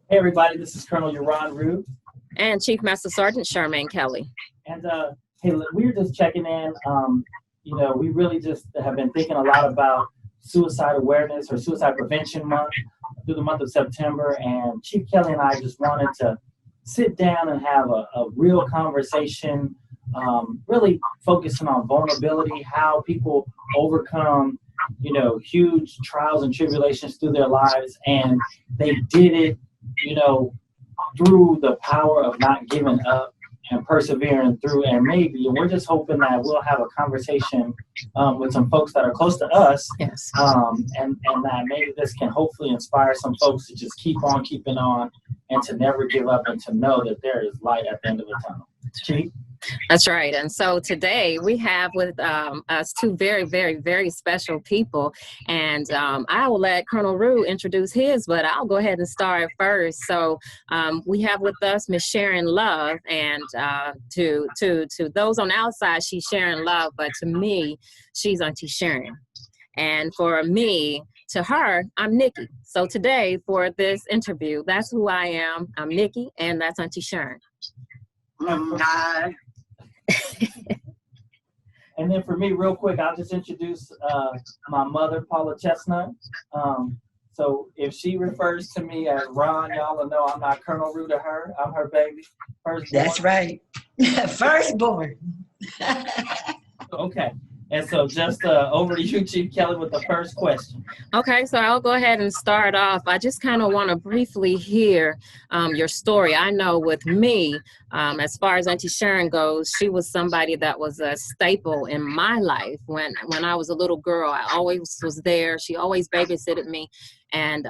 Hey everybody, this is Colonel Roux. And Chief Master Sergeant Charmaine Kelley. And hey, we were just checking in. We really just have been thinking a lot about suicide awareness or suicide prevention month through the month of September. And Chief Kelley and I just wanted to sit down and have a real conversation, really focusing on vulnerability, how people overcome, huge trials and tribulations through their lives. And they did it, through the power of not giving up and persevering through. And we're just hoping that we'll have a conversation with some folks that are close to us. Yes. And that maybe this can hopefully inspire some folks to just keep on keeping on and to never give up and to know that there is light at the end of the tunnel. Chief? That's right. And so today we have with us two very, very, very special people. And I will let Colonel Roux introduce his, but I'll go ahead and start first. So we have with us Miss Sharon Love. And to those on the outside, she's Sharon Love. But to me, she's Auntie Sharon. And for me, to her, I'm Nikki. So today for this interview, that's who I am. I'm Nikki, and that's Auntie Sharon. Hi. And then for me, real quick, I'll just introduce my mother, Paula Chestnut. So if she refers to me as Ron, y'all will know I'm not Colonel Roux to her. I'm her baby. Firstborn. That's right. Firstborn. Okay. And so just over to you, Chief Kelley, with the first question. Okay, so I'll go ahead and start off. I just kind of want to briefly hear your story. I know with me, as far as Auntie Sharon goes, she was somebody that was a staple in my life. When I was a little girl, I always was there. She always babysitted me. And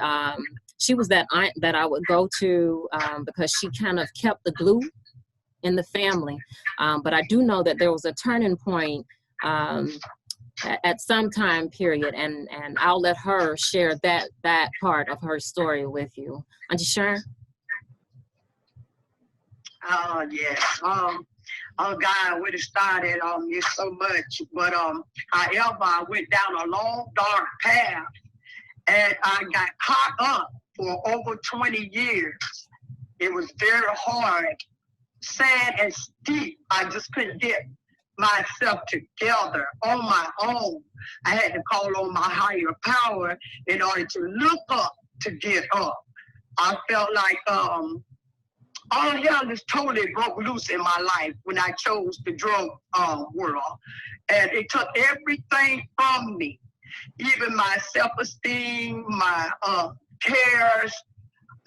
she was that aunt that I would go to because she kind of kept the glue in the family. But I do know that there was a turning point at some time period, and I'll let her share that part of her story with you. Auntie Sharon? Oh, yes. God, where to start at it's so much. But however, I went down a long, dark path, and I got caught up for over 20 years. It was very hard, sad and steep. I just couldn't get myself together on my own. I had to call on my higher power in order to look up to get up. I felt like all hell just totally broke loose in my life when I chose the drug world. And it took everything from me, even my self-esteem, my cares.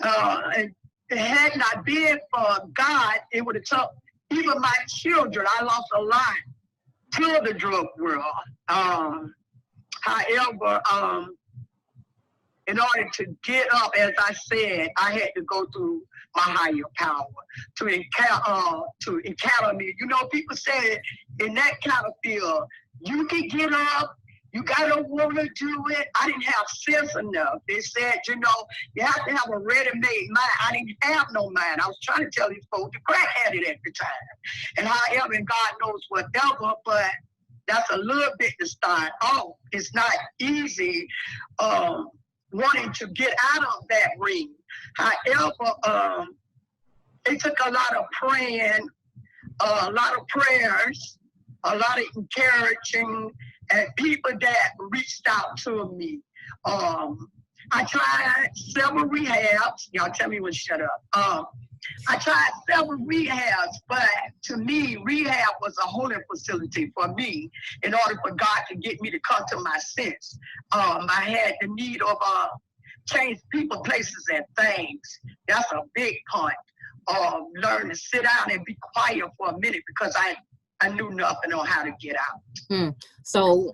And it had not been for God, it would have took even my children. I lost a lot to the drug world. However, in order to get up, as I said, I had to go through my higher power to encounter me. People say in that kind of field, you can get up, you gotta want to do it. I didn't have sense enough. They said, you have to have a ready-made mind. I didn't have no mind. I was trying to tell these folks to crack at it at the time. And however, and God knows whatever, but that's a little bit to start off. It's not easy wanting to get out of that ring. However, it took a lot of praying, a lot of prayers, a lot of encouraging, and people that reached out to me. I tried several rehabs. Y'all tell me when to shut up. I tried several rehabs, but to me, rehab was a holding facility for me in order for God to get me to come to my sense. I had the need of change people, places, and things. That's a big part of learning to sit down and be quiet for a minute because I knew nothing on how to get out. So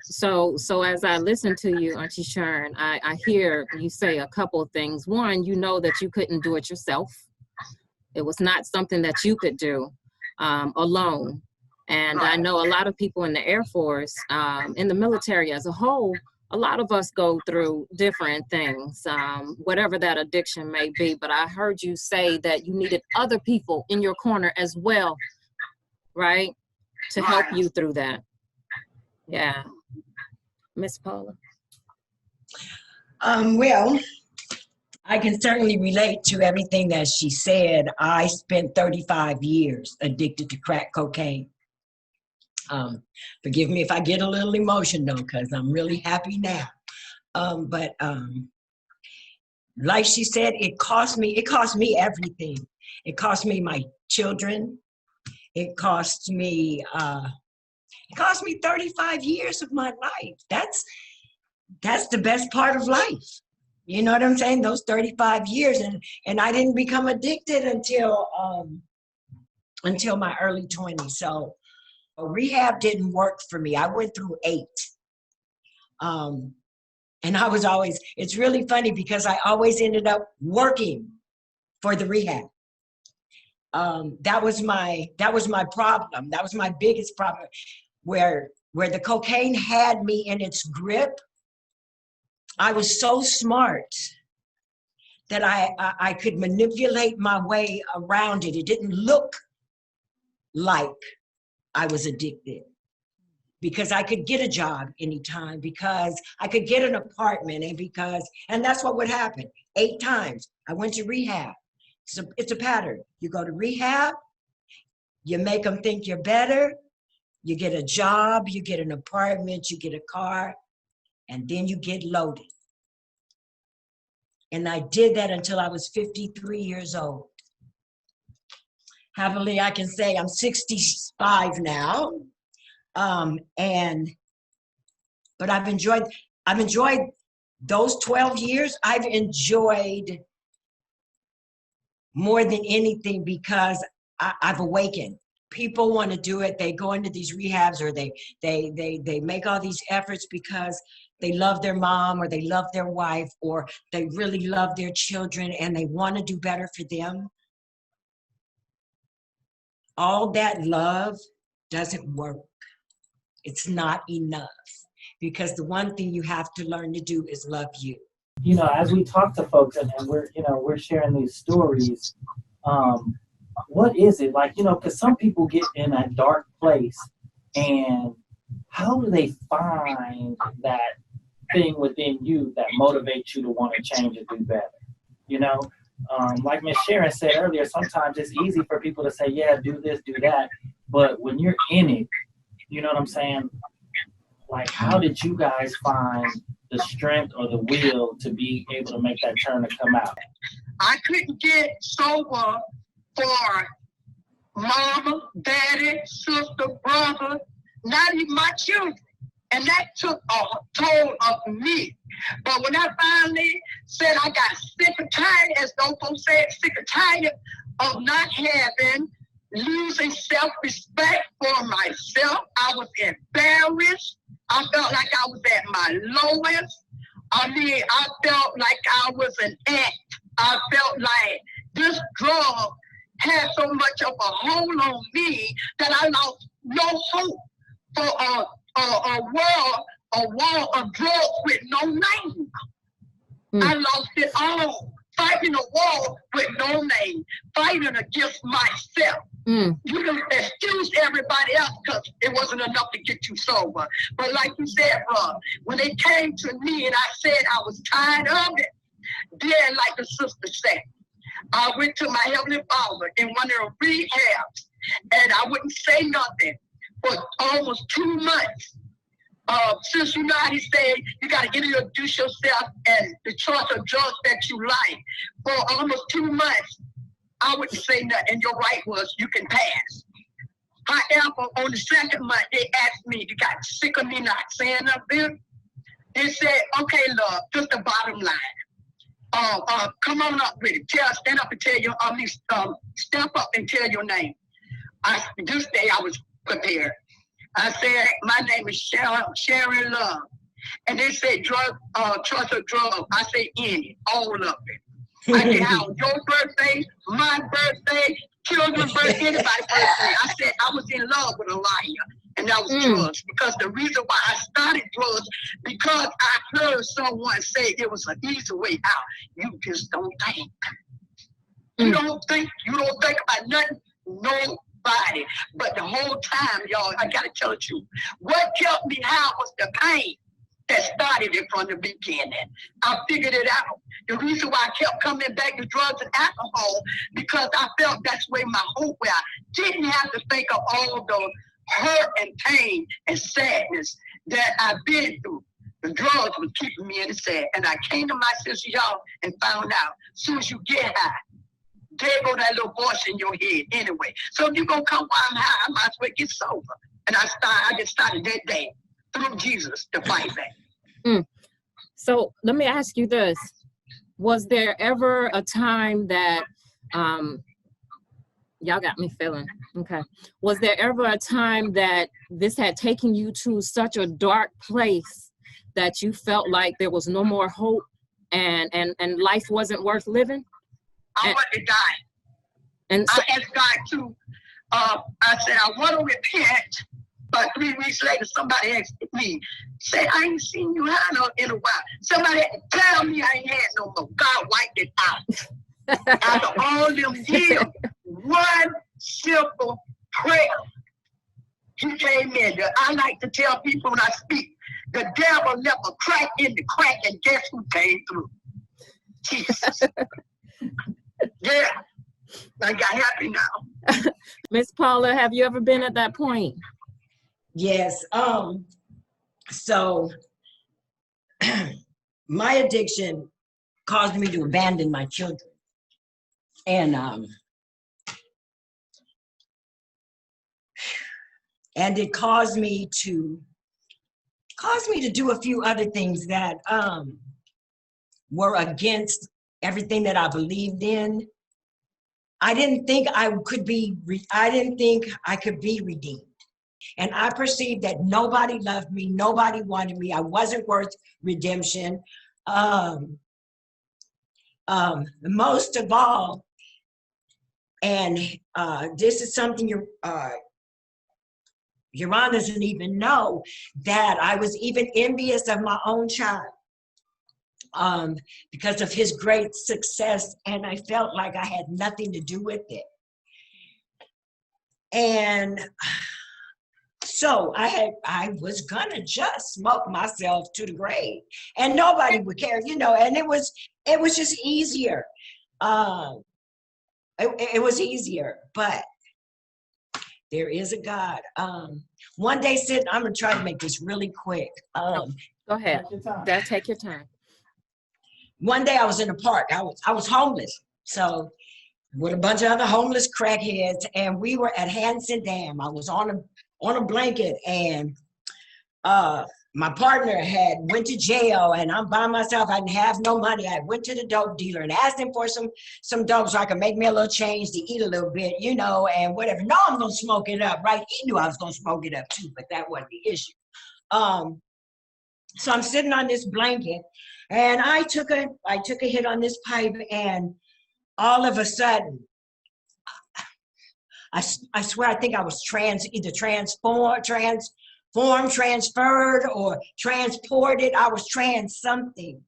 as I listen to you, Auntie Sharon, I hear you say a couple of things. One, you know that you couldn't do it yourself. It was not something that you could do alone. And I know a lot of people in the Air Force, in the military as a whole, a lot of us go through different things, whatever that addiction may be. But I heard you say that you needed other people in your corner as well, right? To help you through that. Yeah. Miss Paula. Well, I can certainly relate to everything that she said. I spent 35 years addicted to crack cocaine. Forgive me if I get a little emotional because I'm really happy now. But like she said, it cost me everything. It cost me my children. It cost me 35 years of my life. That's the best part of life. You know what I'm saying? Those 35 years, and I didn't become addicted until my early 20s. So rehab didn't work for me. I went through 8. And I was always, it's really funny because I always ended up working for the rehab. That was my problem. That was my biggest problem, where the cocaine had me in its grip. I was so smart that I could manipulate my way around it. It didn't look like I was addicted because I could get a job anytime, because I could get an apartment, and that's what would happen. 8 times I went to rehab. It's a pattern. You go to rehab, you make them think you're better, you get a job, you get an apartment, you get a car, and then you get loaded. And I did that until I was 53 years old. Happily, I can say I'm 65 now. But I've enjoyed those 12 years. I've enjoyed more than anything because I've awakened. People want to do it. They go into these rehabs, or they make all these efforts because they love their mom, or they love their wife, or they really love their children and they want to do better for them. All that love doesn't work. It's not enough, because the one thing you have to learn to do is love you. You know, as we talk to folks and we're sharing these stories, what is it like, because some people get in a dark place, and how do they find that thing within you that motivates you to want to change and do better? Like Miss Sharon said earlier, sometimes it's easy for people to say, yeah, do this, do that. But when you're in it, you know what I'm saying? Like, how did you guys find the strength or the will to be able to make that turn to come out? I couldn't get sober for mama, daddy, sister, brother, not even my children. And that took a toll of me. But when I finally said I got sick and tired, as those folks said, sick and tired of not having, losing self-respect for myself, I was embarrassed. I felt like I was at my lowest. I felt like I was an ant. I felt like this drug had so much of a hold on me that I lost no hope for a wall of drugs with no name. I lost it all, fighting a war with no name, fighting against myself. You can excuse everybody else because it wasn't enough to get you sober. But like you said, bro, when they came to me and I said I was tired of it, then like the sister said, I went to my Heavenly Father in one of the rehabs, and I wouldn't say nothing for almost 2 months. Since you know how he said, you got to introduce yourself and the choice of drugs that you like. For almost 2 months, I wouldn't say nothing. And your right was, you can pass. However, on the 2nd month, they asked me, you got sick of me not saying nothing? They said, okay, love, just the bottom line. Come on up with it. Stand up and tell your, step up and tell your name. This day I was prepared. I said, my name is Sharon Love. And they said, choice of drug. I said, any, all of it. I said, how your birthday, my birthday, children's birthday, anybody's birthday. I said, I was in love with a liar, and that was drugs. Because the reason why I started drugs, because I heard someone say it was an easy way out. You just don't think. You don't think about nothing, nobody. But the whole time, y'all, I gotta tell you, what kept me high was the pain. that started it from the beginning. I figured it out. The reason why I kept coming back to drugs and alcohol, because I felt that's where my hope was. I didn't have to think of all the hurt and pain and sadness that I've been through. The drugs was keeping me in the sad. And I came to my senses, y'all, and found out, as soon as you get high, there go that little voice in your head anyway. So if you're going to come while I'm high, I might as well get sober. And I just started that day through Jesus to fight back. So let me ask you this. Was there ever a time that, y'all got me feeling, okay. Was there ever a time that this had taken you to such a dark place that you felt like there was no more hope and life wasn't worth living? I want to die. And so, I asked God to, I said, I want to repent. But 3 weeks later, somebody asked me, said, I ain't seen you high in a while. Somebody had to tell me I ain't had no more. God wiped it out. After all them years, one simple prayer, he came in. I like to tell people when I speak, the devil left a crack in the crack, and guess who came through? Jesus. Yeah, I got happy now. Miss Paula, have you ever been at that point? Yes. So my addiction caused me to abandon my children. And it caused me to do a few other things that were against everything that I believed in. I didn't think I could be redeemed. And I perceived that nobody loved me, nobody wanted me, I wasn't worth redemption. Most of all, and this is something your Honor doesn't even know, that I was even envious of my own child because of his great success, and I felt like I had nothing to do with it. And so I was gonna just smoke myself to the grave, and nobody would care, and it was just easier. It was easier, but there is a God. One day, I'm gonna try to make this really quick. Go ahead. Take your time. One day I was in a park. I was homeless, so with a bunch of other homeless crackheads, and we were at Hanson Dam. I was on a blanket, and my partner had went to jail, and I'm by myself. I didn't have no money. I went to the dope dealer and asked him for some dope so I could make me a little change to eat a little bit, and whatever. No, I'm gonna smoke it up, right? He knew I was gonna smoke it up too, but that wasn't the issue. So I'm sitting on this blanket, and I took a hit on this pipe, and all of a sudden, I swear, I think I was either transformed, transferred, or transported. I was trans something,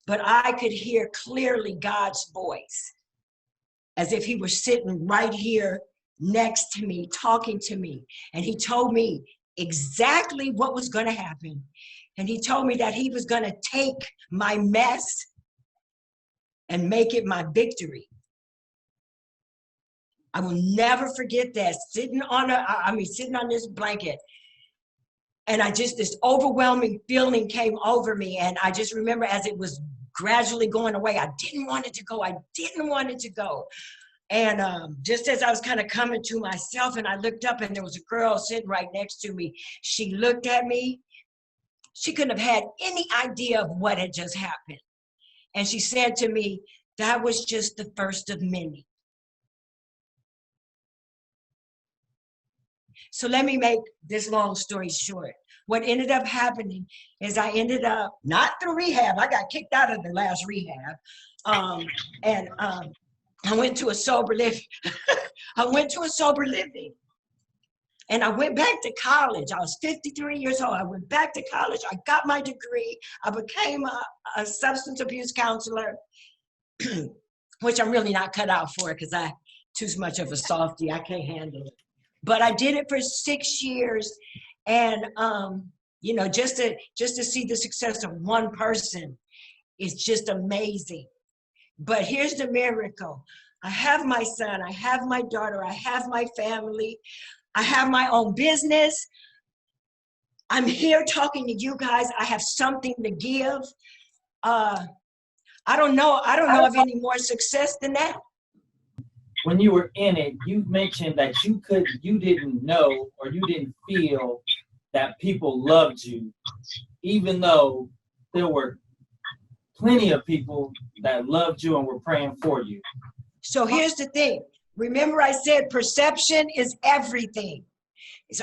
but I could hear clearly God's voice, as if he was sitting right here next to me, talking to me. And he told me exactly what was going to happen. And he told me that he was going to take my mess and make it my victory. I will never forget that, sitting on this blanket. And this overwhelming feeling came over me. And I just remember as it was gradually going away, I didn't want it to go. And just as I was kind of coming to myself, and I looked up, and there was a girl sitting right next to me. She looked at me. She couldn't have had any idea of what had just happened. And she said to me, "That was just the first of many." So let me make this long story short. What ended up happening is I ended up, not through rehab, I got kicked out of the last rehab. I went to a sober living. And I went back to college. I was 53 years old. I went back to college. I got my degree. I became a substance abuse counselor, which I'm really not cut out for because I'm too much of a softie. I can't handle it. But I did it for 6 years. And You know, just to see the success of one person is just amazing. But here's the miracle. I have my son, I have my daughter, I have my family, I have my own business. I'm here talking to you guys. I have something to give. I don't know of any more success than that. When you were in it, you mentioned that you didn't know or you didn't feel that people loved you, even though there were plenty of people that loved you and were praying for you. So here's the thing. Remember I said perception is everything.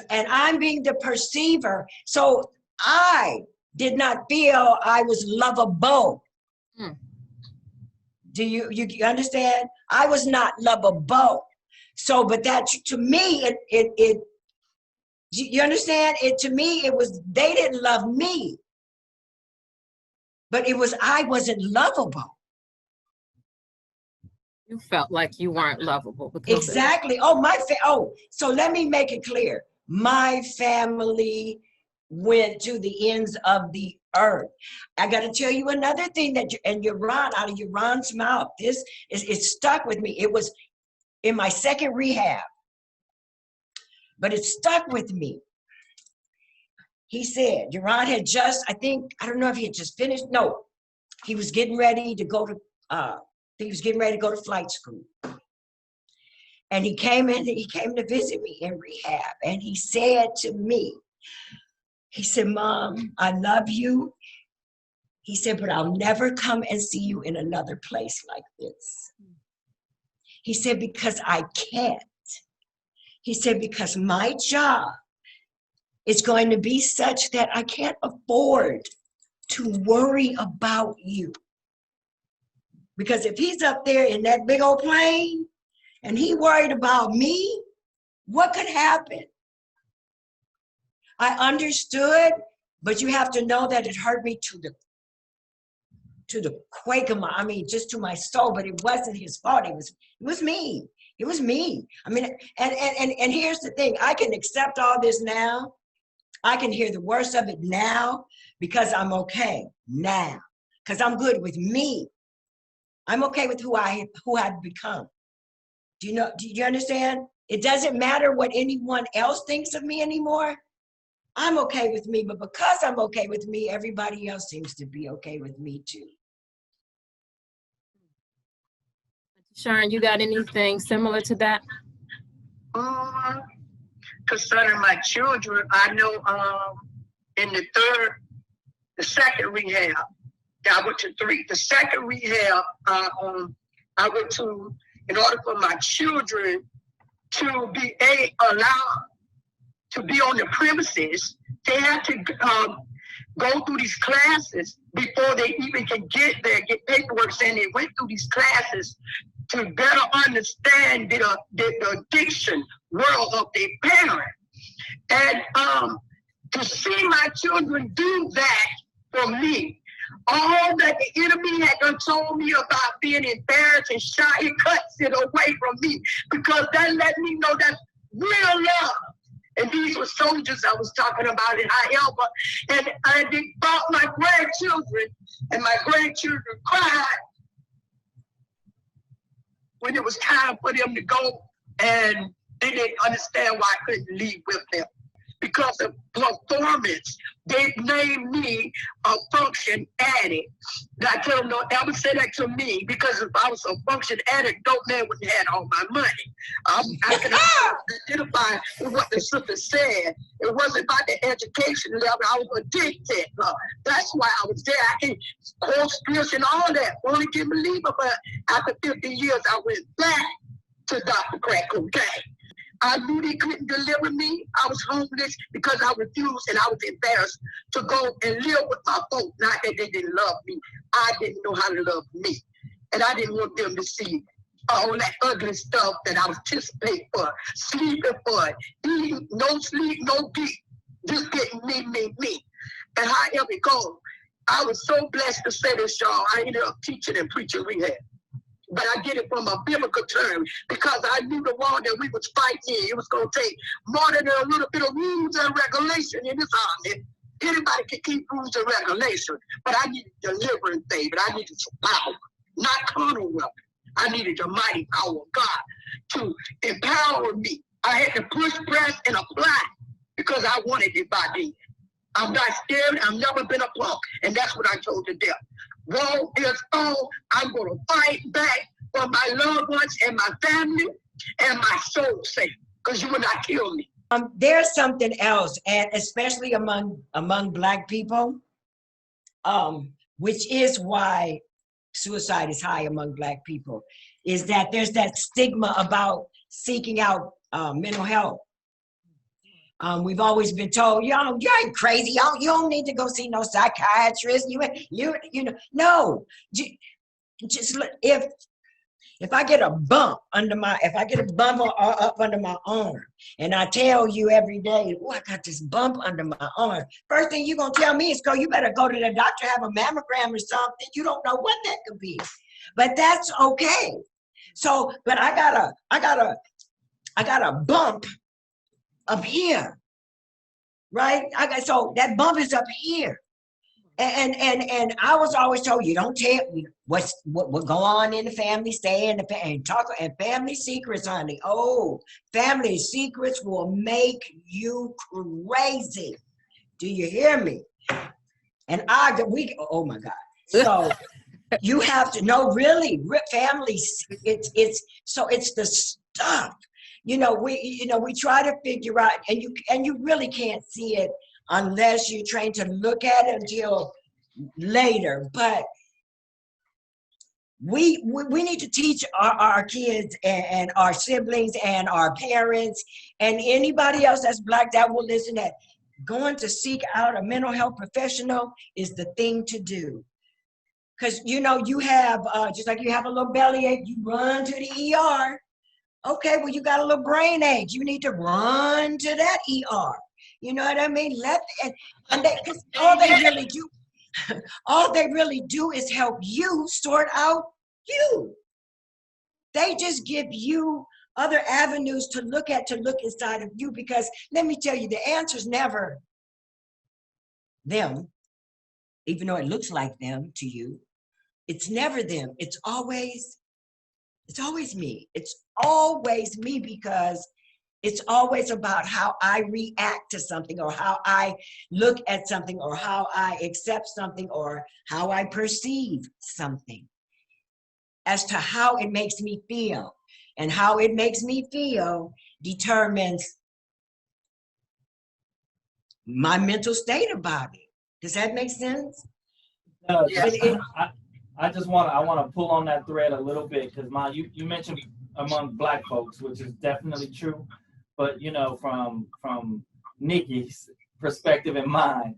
And I'm being the perceiver. So I did not feel I was lovable. Do you understand? I was not lovable. So, but that to me, you understand? To me, it was, they didn't love me. But it was, I wasn't lovable. You felt like you weren't lovable. Because Exactly. So let me make it clear. My family went to the ends of the earth. I got to tell you another thing that, and Yaron, out of Yaron's mouth, it stuck with me. It was in my second rehab, but it stuck with me. He said, Yaron had just, I don't know if he had just finished. No, he was getting ready to go to flight school. And he came to visit me in rehab. And he said to me, he said, Mom, I love you. He said, but I'll never come and see you in another place like this. He said, because I can't. He said, because my job is going to be such that I can't afford to worry about you. Because if he's up there in that big old plane and he worried about me, what could happen? I understood, but you have to know that it hurt me to the quake of just to my soul, but it wasn't his fault. It was me. It was me. I mean, and here's the thing. I can accept all this now. I can hear the worst of it now because I'm okay now. Because I'm good with me. I'm okay with who I've become. Do you understand? It doesn't matter what anyone else thinks of me anymore. I'm okay with me, but because I'm okay with me, everybody else seems to be okay with me too. Sharon, you got anything similar to that? Concerning my children, I know in the second rehab, I went to 3. The second rehab, I went to, in order for my children to be allowed to be on the premises, they had to go through these classes before they even can get there, get paperwork saying they went through these classes to better understand the addiction world of their parent. And to see my children do that for me, all that the enemy had done told me about being embarrassed and shy, it cuts it away from me because that let me know that's real love. And these were soldiers I was talking about in Iowa. And they brought my grandchildren, and my grandchildren cried when it was time for them to go, and they didn't understand why I couldn't leave with them. Because of performance, they named me a function addict. I tell them don't ever say that to me, because if I was a function addict, dope man wouldn't have all my money. I can identify with what the sister said. It wasn't about the education level. I was addicted. That's why I was there. I can quote scripture and all that. Only can believe it, but after 50 years, I went back to Dr. Crack Cocaine. I knew they couldn't deliver me. I was homeless because I refused, and I was embarrassed to go and live with my folks. Not that they didn't love me. I didn't know how to love me. And I didn't want them to see all that ugly stuff that I was participating for, sleeping for, eating, no sleep, no eat, just getting me. And however it goes, I was so blessed to say this, y'all. I ended up teaching and preaching rehab. But I get it from a biblical term because I knew the war that we was fighting. It was going to take more than a little bit of rules and regulation in this army. Anybody can keep rules and regulations, but I need deliverance, David. I needed some power, not carnal weapon. I needed the mighty power of God to empower me. I had to push, press, and apply because I wanted it by then. I'm not scared. I've never been a punk. And that's what I told the devil. War is on. I'm going to fight back for my loved ones and my family and my soul sake, because you will not kill me. There's something else, and especially among Black people, which is why suicide is high among Black people, is that there's that stigma about seeking out mental health. We've always been told, you ain't crazy. You don't need to go see no psychiatrist. You know, no. Just if I get a bump up under my arm, and I tell you every day, I got this bump under my arm. First thing you're gonna tell me is, you better go to the doctor, have a mammogram or something. You don't know what that could be, but that's okay. So, but I got a bump up here, right? So that bump is up here. And I was always told, you don't tell what go on in the family, stay in the and talk, and family secrets, honey. Oh, family secrets will make you crazy. Do you hear me? And oh my God. So you have to know, really, families, it's the stuff. We try to figure out, and you really can't see it unless you're trained to look at it until later. But we need to teach our kids and our siblings and our parents and anybody else that's Black that will listen, that going to seek out a mental health professional is the thing to do. Because, you have, just like you have a little bellyache, you run to the ER. Okay, well, you got a little brain ache. You need to run to that ER. You know what I mean? Because all they really do is help you sort out you. They just give you other avenues to look inside of you, because let me tell you, the answer's never them, even though it looks like them to you. It's never them. It's always me. It's always me, because it's always about how I react to something, or how I look at something, or how I accept something, or how I perceive something, as to how it makes me feel. And how it makes me feel determines my mental state about it. Does that make sense? I want to pull on that thread a little bit, because you mentioned among Black folks, which is definitely true. But from Nikki's perspective and mine,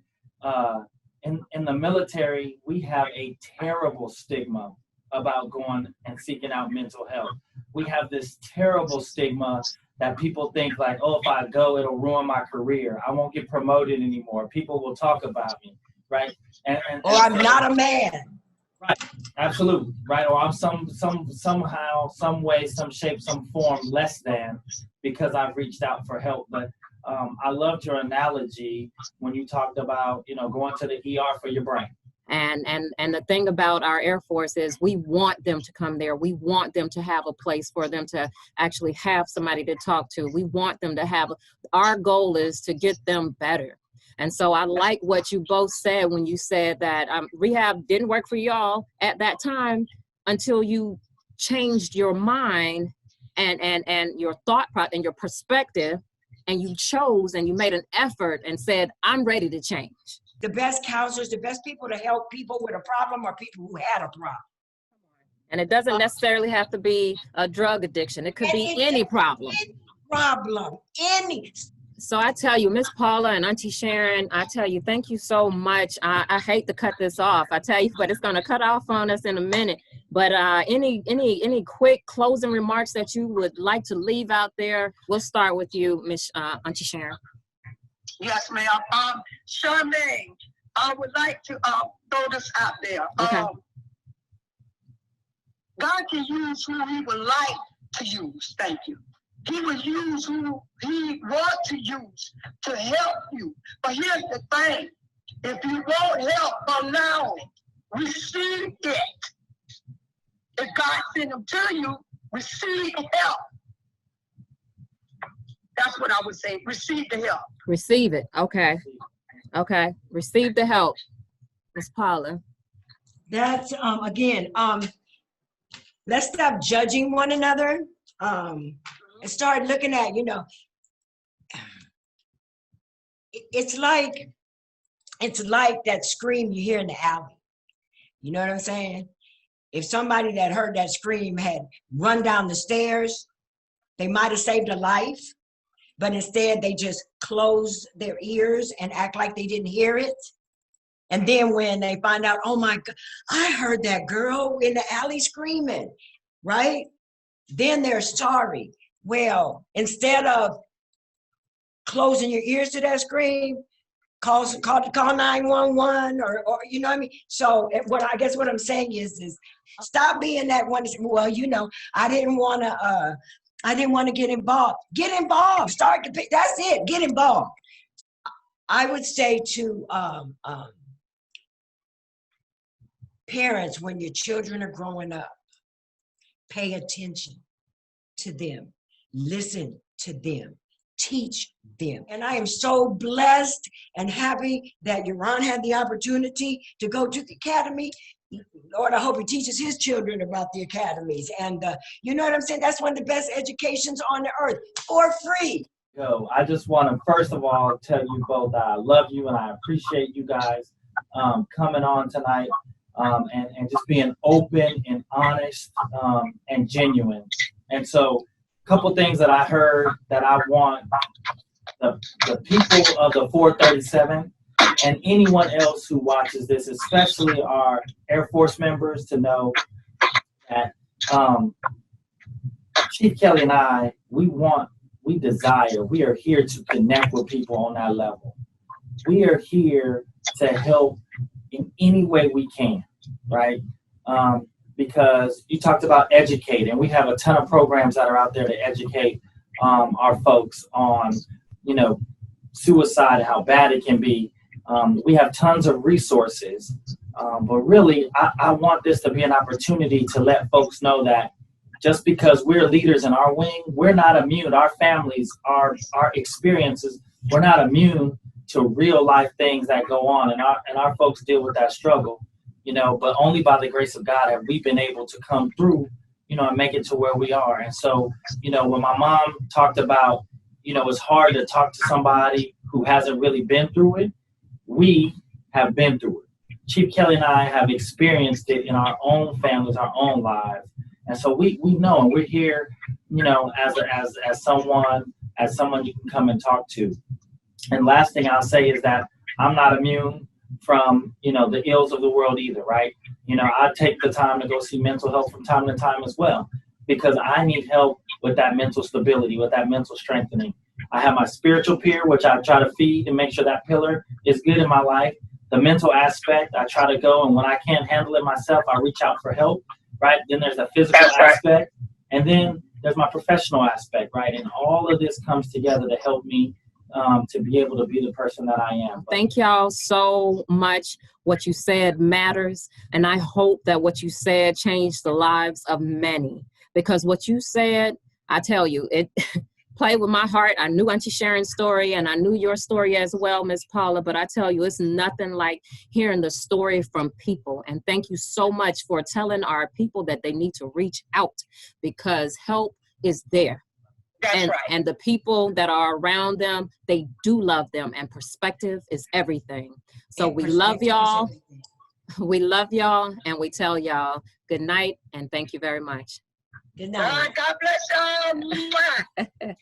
in the military, we have a terrible stigma about going and seeking out mental health. We have this terrible stigma that people think like, oh, if I go, it'll ruin my career. I won't get promoted anymore. People will talk about me, right? Or I'm not a man. Right, absolutely, right? Or I'm somehow, some way, some shape, some form less than, because I've reached out for help. But I loved your analogy when you talked about, going to the ER for your brain. And the thing about our Air Force is we want them to come there. We want them to have a place for them to actually have somebody to talk to. We want them to have, our goal is to get them better. And so I like what you both said when you said that rehab didn't work for y'all at that time until you changed your mind and your thought process and your perspective, and you chose and you made an effort and said, I'm ready to change. The best counselors, the best people to help people with a problem are people who had a problem. And it doesn't necessarily have to be a drug addiction. It could be any problem. So I tell you, Miss Paula and Auntie Sharon, I tell you, thank you so much. I hate to cut this off, I tell you, but it's going to cut off on us in a minute. But any quick closing remarks that you would like to leave out there? We'll start with you, Miss Auntie Sharon. Yes, ma'am. Charmaine, I would like to throw this out there. Okay. God can use who He would like to use. Thank you. He will use who He wants to use to help you. But here's the thing. If you want help from now, receive it. If God sent them to you, receive help. That's what I would say. Receive the help. Receive it. Okay. Okay. Receive the help. Ms. Paula. That's again, let's stop judging one another, and start looking at, it's like that scream you hear in the alley. You know what I'm saying? If somebody that heard that scream had run down the stairs, they might have saved a life, but instead they just close their ears and act like they didn't hear it. And then when they find out, oh my God, I heard that girl in the alley screaming, right? Then they're sorry. Well, instead of closing your ears to that scream, call 911 or you know what I mean? So what I'm saying is stop being that one. Well, I didn't want to get involved. Get involved. Start to pick. That's it. Get involved. I would say to parents, when your children are growing up, pay attention to them. Listen to them. Teach them. And I am so blessed and happy that Yaron had the opportunity to go to the academy. Lord, I hope he teaches his children about the academies. And you know what I'm saying? That's one of the best educations on the earth, for free. Yo, I just want to first of all tell you both that I love you and I appreciate you guys coming on tonight and just being open and honest and genuine. And so a couple things that I heard that I want the people of the 437 and anyone else who watches this, especially our Air Force members, to know that Chief Kelley and I, we are here to connect with people on that level. We are here to help in any way we can, right? Because you talked about educating. We have a ton of programs that are out there to educate our folks on, suicide and how bad it can be. We have tons of resources, but really, I want this to be an opportunity to let folks know that just because we're leaders in our wing, we're not immune. Our families, our experiences, we're not immune to real life things that go on, and our folks deal with that struggle. But only by the grace of God have we been able to come through, and make it to where we are. And so, when my mom talked about, it's hard to talk to somebody who hasn't really been through it, we have been through it. Chief Kelley and I have experienced it in our own families, our own lives. And so we know, and we're here, as someone you can come and talk to. And last thing I'll say is that I'm not immune from, the ills of the world either, right? I take the time to go see mental health from time to time as well, because I need help with that mental stability, with that mental strengthening. I have my spiritual pier, which I try to feed and make sure that pillar is good in my life. The mental aspect, I try to go, and when I can't handle it myself, I reach out for help, right? Then there's the physical aspect, and then there's my professional aspect, right? And all of this comes together to help me to be able to be the person that I am. Thank y'all so much. What you said matters, and I hope that what you said changed the lives of many, because what you said, I tell you, it played with my heart. I knew Auntie Sharon's story, and I knew your story as well, Miss Paula, but I tell you, it's nothing like hearing the story from people. And thank you so much for telling our people that they need to reach out, because help is there. That's right. And the people that are around them, they do love them, and perspective is everything. So we love y'all. We love y'all, and we tell y'all good night, and thank you very much. Good night. God bless y'all.